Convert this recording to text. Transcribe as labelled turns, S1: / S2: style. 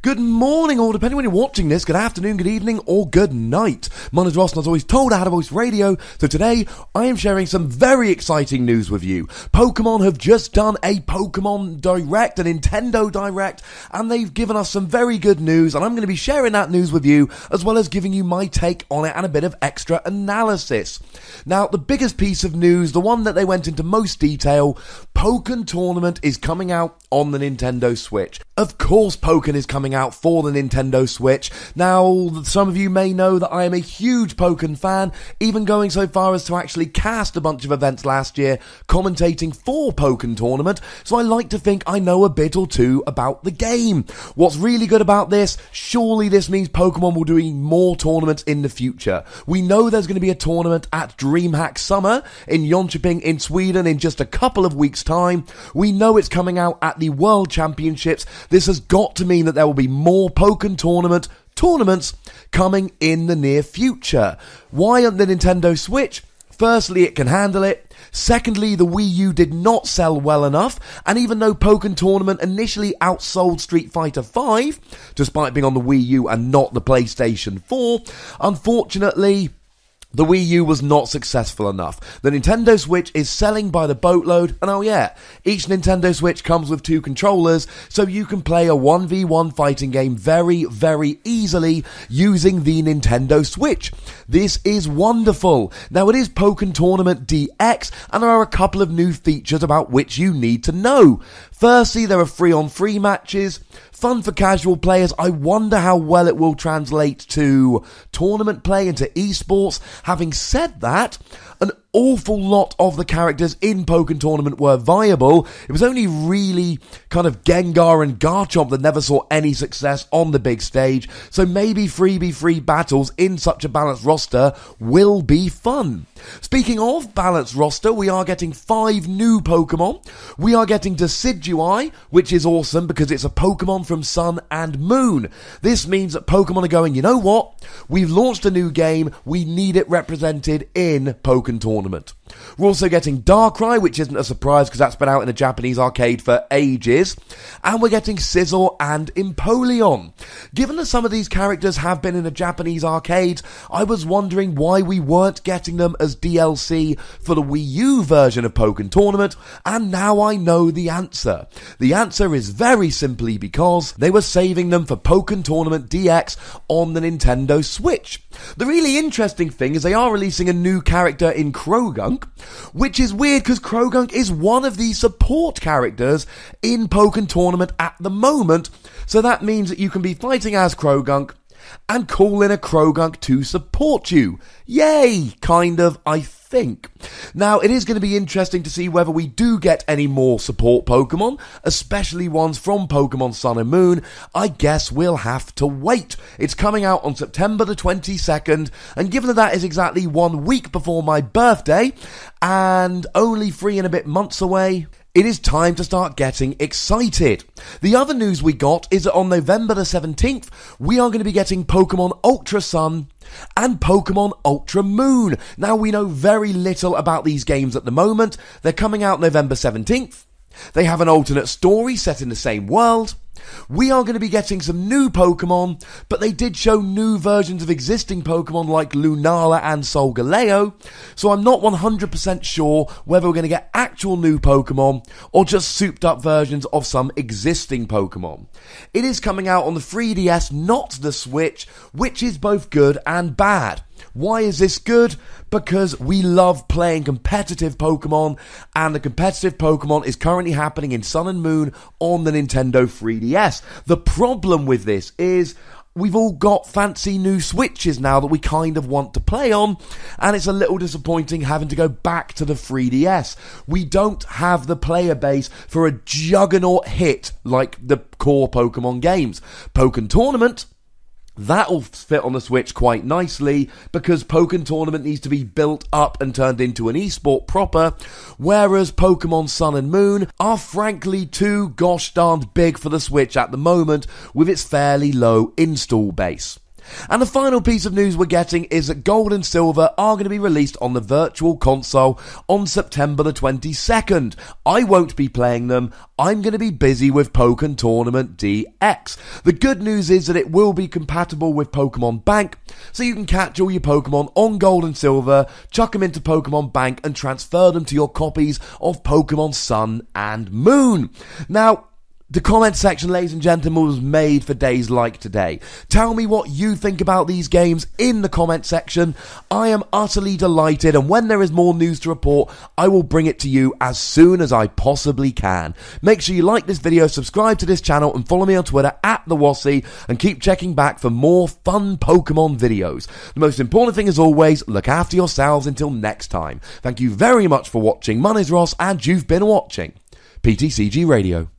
S1: Good morning, or depending when you're watching this, good afternoon, good evening, or good night. My name is Ross, and as always told, I had a voice radio, so today I am sharing some very exciting news with you. Pokemon have just done a Pokemon Direct, a Nintendo Direct, and they've given us some very good news, and I'm going to be sharing that news with you, as well as giving you my take on it and a bit of extra analysis. Now, the biggest piece of news, the one that they went into most detail, Pokkén Tournament is coming out on the Nintendo Switch. Of course, Pokken is coming out for the Nintendo Switch. Now, some of you may know that I am a huge Pokken fan, even going so far as to actually cast a bunch of events last year, commentating for Pokkén Tournament, so I like to think I know a bit or two about the game. What's really good about this, surely this means Pokemon will do more tournaments in the future. We know there's going to be a tournament at DreamHack Summer in Jönköping in Sweden in just a couple of weeks' time. We know it's coming out at the World Championships. This has got to mean that there will be more Pokkén tournaments coming in the near future. Why on the Nintendo Switch? Firstly, it can handle it. Secondly, the Wii U did not sell well enough, and even though Pokkén Tournament initially outsold Street Fighter V, despite being on the Wii U and not the PlayStation 4, unfortunately, the Wii U was not successful enough. The Nintendo Switch is selling by the boatload, and oh yeah, each Nintendo Switch comes with 2 controllers, so you can play a 1v1 fighting game very, very easily using the Nintendo Switch. This is wonderful. Now, it is Pokkén Tournament DX, and there are a couple of new features about which you need to know. Firstly, there are 3-on-3 matches. Fun for casual players. I wonder how well it will translate to tournament play and to esports. Having said that, an awful lot of the characters in Pokkén Tournament were viable. It was only really kind of Gengar and Garchomp that never saw any success on the big stage, so maybe 3v3 battles in such a balanced roster will be fun. Speaking of balanced roster, we are getting 5 new Pokemon. We are getting Decidueye, which is awesome because it's a Pokemon from Sun and Moon. This means that Pokemon are going, you know what? We've launched a new game, we need it represented in Pokkén Tournament. We're also getting Darkrai, which isn't a surprise because that's been out in a Japanese arcade for ages. And we're getting Scizor and Empoleon. Given that some of these characters have been in a Japanese arcade, I was wondering why we weren't getting them as DLC for the Wii U version of Pokkén Tournament, and now I know the answer. The answer is very simply because they were saving them for Pokkén Tournament DX on the Nintendo Switch. The really interesting thing is they are releasing a new character in Croagunk, which is weird because Croagunk is one of the support characters in Pokkén Tournament at the moment, so that means that you can be fighting as Croagunk and call in a Croagunk to support you. Yay! Kind of, I think. Now, it is going to be interesting to see whether we do get any more support Pokemon, especially ones from Pokemon Sun and Moon. I guess we'll have to wait. It's coming out on September the 22nd, and given that that is exactly 1 week before my birthday, and only 3 and a bit months away, it is time to start getting excited. The other news we got is that on November the 17th, we are going to be getting Pokemon Ultra Sun and Pokemon Ultra Moon. Now, we know very little about these games at the moment. They're coming out November 17th. They have an alternate story set in the same world. We are going to be getting some new Pokemon, but they did show new versions of existing Pokemon like Lunala and Solgaleo, so I'm not 100% sure whether we're going to get actual new Pokemon or just souped up versions of some existing Pokemon. It is coming out on the 3DS, not the Switch, which is both good and bad. Why is this good? Because we love playing competitive Pokemon, and the competitive Pokemon is currently happening in Sun and Moon on the Nintendo 3DS. The problem with this is we've all got fancy new Switches now that we kind of want to play on, and it's a little disappointing having to go back to the 3DS. We don't have the player base for a juggernaut hit like the core Pokemon games. Pokkén Tournament, that'll fit on the Switch quite nicely because Pokkén Tournament needs to be built up and turned into an esport proper, whereas Pokemon Sun and Moon are frankly too gosh darned big for the Switch at the moment with its fairly low install base. And the final piece of news we're getting is that Gold and Silver are going to be released on the Virtual Console on September the 22nd. I won't be playing them. I'm going to be busy with Pokkén Tournament DX. The good news is that it will be compatible with Pokemon Bank, so you can catch all your Pokemon on Gold and Silver, chuck them into Pokemon Bank and transfer them to your copies of Pokemon Sun and Moon. Now, the comment section, ladies and gentlemen, was made for days like today. Tell me what you think about these games in the comment section. I am utterly delighted, and when there is more news to report, I will bring it to you as soon as I possibly can. Make sure you like this video, subscribe to this channel, and follow me on Twitter @TheWassy, and keep checking back for more fun Pokemon videos. The most important thing, as always, look after yourselves until next time. Thank you very much for watching. My name's Ross, and you've been watching PTCG Radio.